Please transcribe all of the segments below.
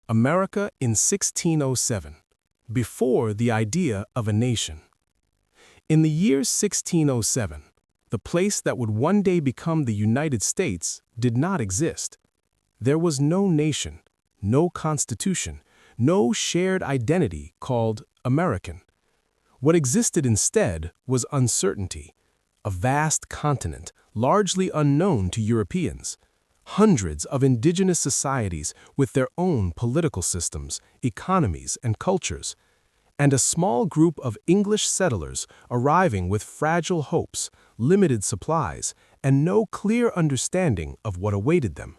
America in 1607, before the idea of a nation. In the year 1607, the place that would one day become the United States did not exist. There was no nation, no constitution, no shared identity called American. What existed instead was uncertainty, a vast continent largely unknown to Europeans. Hundreds of indigenous societies with their own political systems, economies, and cultures, and a small group of English settlers arriving with fragile hopes, limited supplies, and no clear understanding of what awaited them.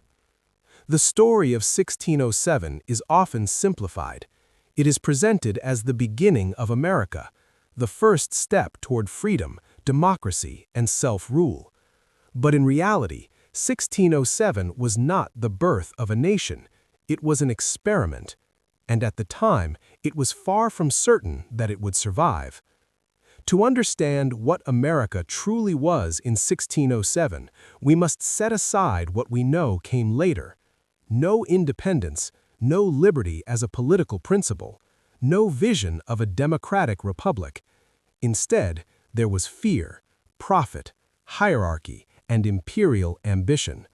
The story of 1607 is often simplified. It is presented as the beginning of America, the first step toward freedom, democracy, and self-rule. But in reality, 1607 was not the birth of a nation, it was an experiment, and at the time, it was far from certain that it would survive. To understand what America truly was in 1607, we must set aside what we know came later. No independence, no liberty as a political principle, no vision of a democratic republic. Instead, there was fear, profit, hierarchy, and imperial ambition.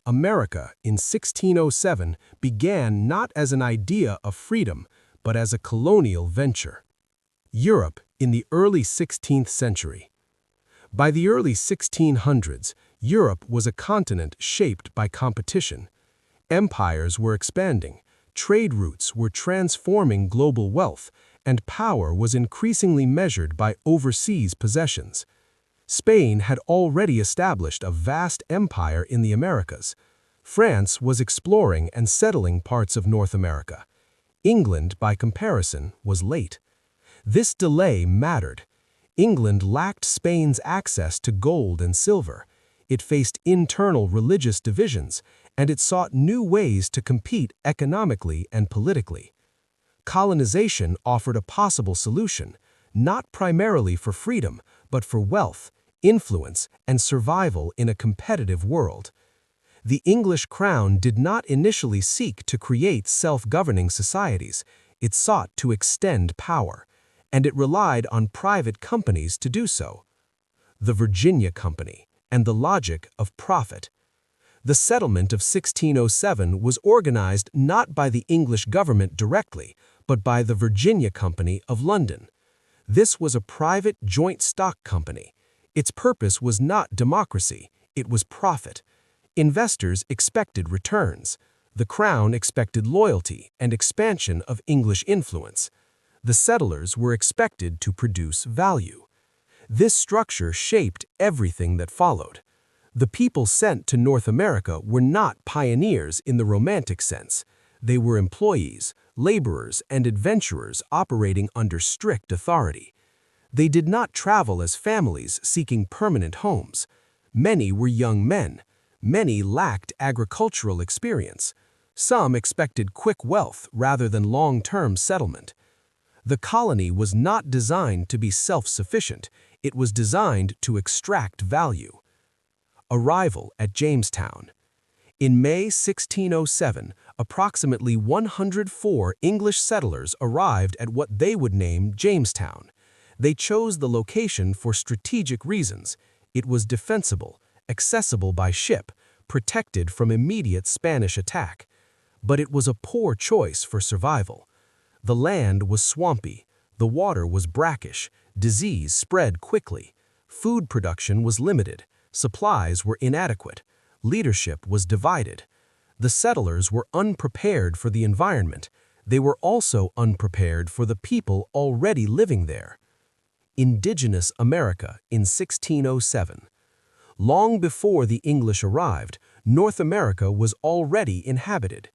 America in 1607 began not as an idea of freedom, but as a colonial venture. Europe in the early 16th century. By the early 1600s, Europe was a continent shaped by competition. Empires were expanding, trade routes were transforming global wealth, and power was increasingly measured by overseas possessions. Spain had already established a vast empire in the Americas. France was exploring and settling parts of North America. England, by comparison, was late. This delay mattered. England lacked Spain's access to gold and silver. It faced internal religious divisions, and it sought new ways to compete economically and politically. Colonization offered a possible solution, not primarily for freedom, but for wealth, influence, and survival in a competitive world. The English crown did not initially seek to create self-governing societies. It sought to extend power, and it relied on private companies to do so. The Virginia Company and the logic of profit. The settlement of 1607 was organized not by the English government directly, but by the Virginia Company of London. This was a private joint stock company. Its purpose was not democracy, it was profit. Investors expected returns. The crown expected loyalty and expansion of English influence. The settlers were expected to produce value. This structure shaped everything that followed. The people sent to North America were not pioneers in the romantic sense. They were employees, laborers, and adventurers operating under strict authority. They did not travel as families seeking permanent homes. Many were young men. Many lacked agricultural experience. Some expected quick wealth rather than long-term settlement. The colony was not designed to be self-sufficient. It was designed to extract value. Arrival at Jamestown. In May 1607, approximately 104 English settlers arrived at what they would name Jamestown. They chose the location for strategic reasons. It was defensible, accessible by ship, protected from immediate Spanish attack. But it was a poor choice for survival. The land was swampy, the water was brackish, disease spread quickly, food production was limited, supplies were inadequate, leadership was divided. The settlers were unprepared for the environment. They were also unprepared for the people already living there. Indigenous America in 1607. Long before the English arrived, North America was already inhabited.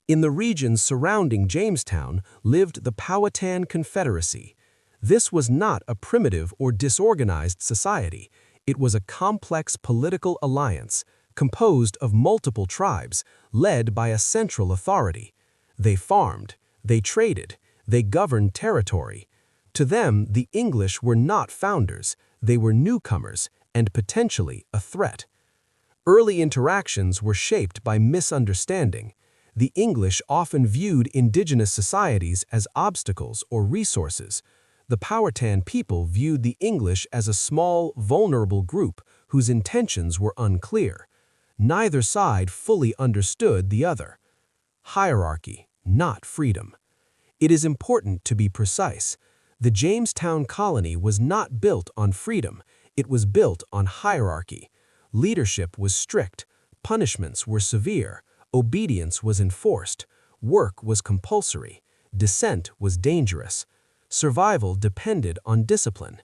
In the regions surrounding Jamestown lived the Powhatan Confederacy. This was not a primitive or disorganized society. It was a complex political alliance, composed of multiple tribes, led by a central authority. They farmed, they traded, they governed territory. To them, the English were not founders, they were newcomers and potentially a threat. Early interactions were shaped by misunderstanding. The English often viewed indigenous societies as obstacles or resources. The Powhatan people viewed the English as a small, vulnerable group whose intentions were unclear. Neither side fully understood the other. Hierarchy, not freedom. It is important to be precise. The Jamestown colony was not built on freedom, it was built on hierarchy. Leadership was strict, punishments were severe, obedience was enforced, work was compulsory, dissent was dangerous. Survival depended on discipline.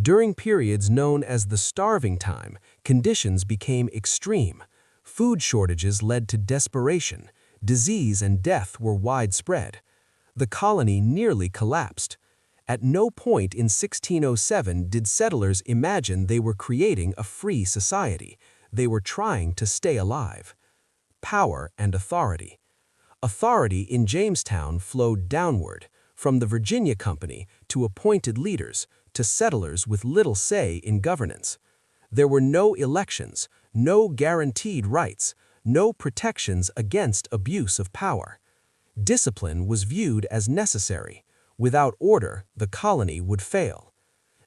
During periods known as the starving time, conditions became extreme. Food shortages led to desperation. Disease and death were widespread. The colony nearly collapsed. At no point in 1607 did settlers imagine they were creating a free society. They were trying to stay alive. Power and authority. Authority in Jamestown flowed downward, from the Virginia Company to appointed leaders, to settlers with little say in governance. There were no elections, no guaranteed rights, no protections against abuse of power. Discipline was viewed as necessary. Without order, the colony would fail.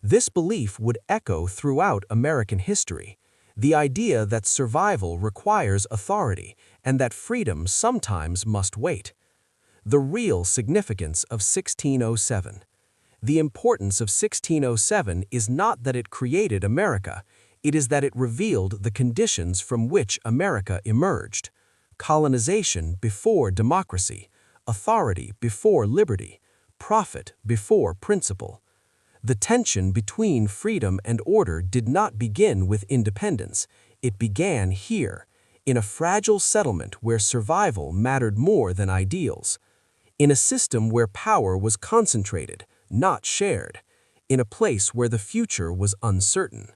This belief would echo throughout American history. The idea that survival requires authority and that freedom sometimes must wait. The real significance of 1607. The importance of 1607 is not that it created America, it is that it revealed the conditions from which America emerged. Colonization before democracy, authority before liberty, profit before principle. The tension between freedom and order did not begin with independence, it began here, in a fragile settlement where survival mattered more than ideals. In a system where power was concentrated, not shared, in a place where the future was uncertain.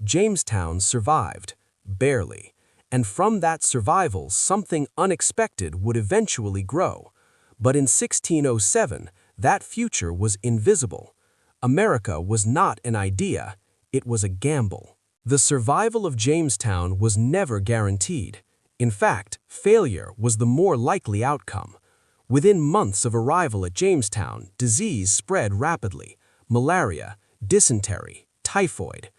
Jamestown survived, barely, and from that survival something unexpected would eventually grow. But in 1607, that future was invisible. America was not an idea, it was a gamble. The survival of Jamestown was never guaranteed. In fact, failure was the more likely outcome. Within months of arrival at Jamestown, disease spread rapidly: malaria, dysentery, typhoid.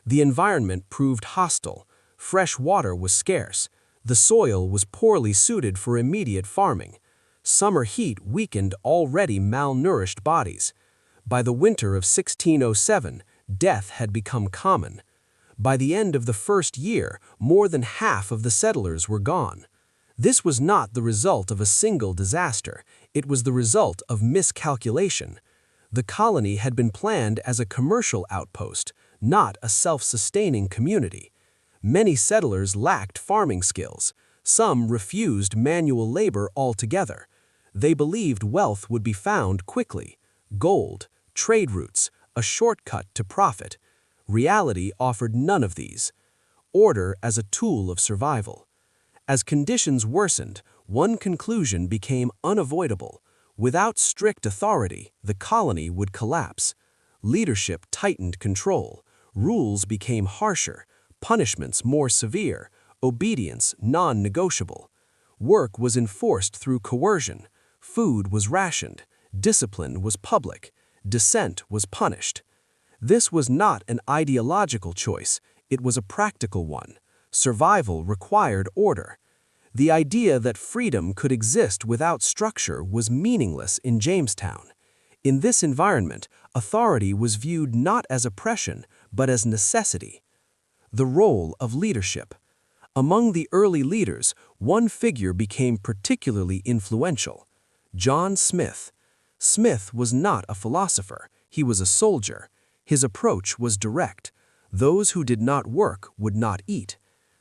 The environment proved hostile. Fresh water was scarce. The soil was poorly suited for immediate farming. Summer heat weakened already malnourished bodies. By the winter of 1607, death had become common. By the end of the first year, more than half of the settlers were gone. This was not the result of a single disaster, it was the result of miscalculation. The colony had been planned as a commercial outpost, not a self-sustaining community. Many settlers lacked farming skills. Some refused manual labor altogether. They believed wealth would be found quickly: gold, trade routes, a shortcut to profit. Reality offered none of these. Order as a tool of survival. As conditions worsened, one conclusion became unavoidable: without strict authority, the colony would collapse. Leadership tightened control. Rules became harsher, punishments more severe, obedience non-negotiable. Work was enforced through coercion. Food was rationed. Discipline was public. Dissent was punished. This was not an ideological choice, it was a practical one. Survival required order. The idea that freedom could exist without structure was meaningless in Jamestown. In this environment, authority was viewed not as oppression, but as necessity. The role of leadership. Among the early leaders, one figure became particularly influential: John Smith. Smith was not a philosopher, he was a soldier. His approach was direct. Those who did not work would not eat.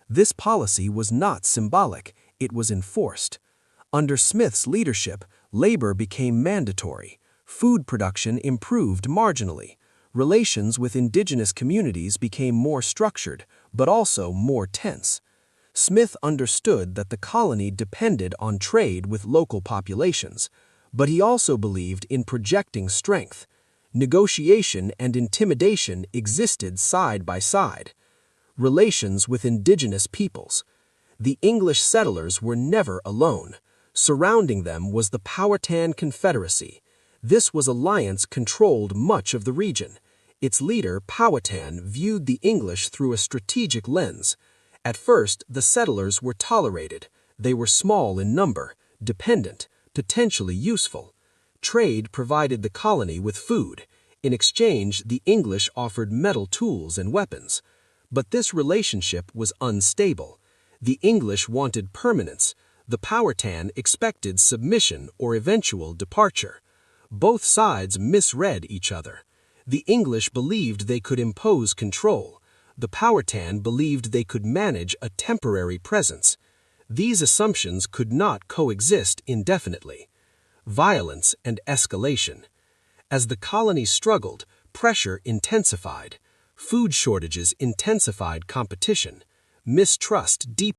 This policy was not symbolic, it was enforced. Under Smith's leadership, labor became mandatory. Food production improved marginally. Relations with indigenous communities became more structured, but also more tense. Smith understood that the colony depended on trade with local populations, but he also believed in projecting strength. Negotiation and intimidation existed side by side. Relations with indigenous peoples. The English settlers were never alone. Surrounding them was the Powhatan Confederacy. This alliance controlled much of the region. Its leader, Powhatan, viewed the English through a strategic lens. At first, the settlers were tolerated. They were small in number, dependent, potentially useful. Trade provided the colony with food. In exchange, the English offered metal tools and weapons. But this relationship was unstable. The English wanted permanence. The Powhatan expected submission or eventual departure. Both sides misread each other. The English believed they could impose control. The Powhatan believed they could manage a temporary presence. These assumptions could not coexist indefinitely. Violence and escalation. As the colony struggled, pressure intensified. Food shortages intensified competition. Mistrust deepened.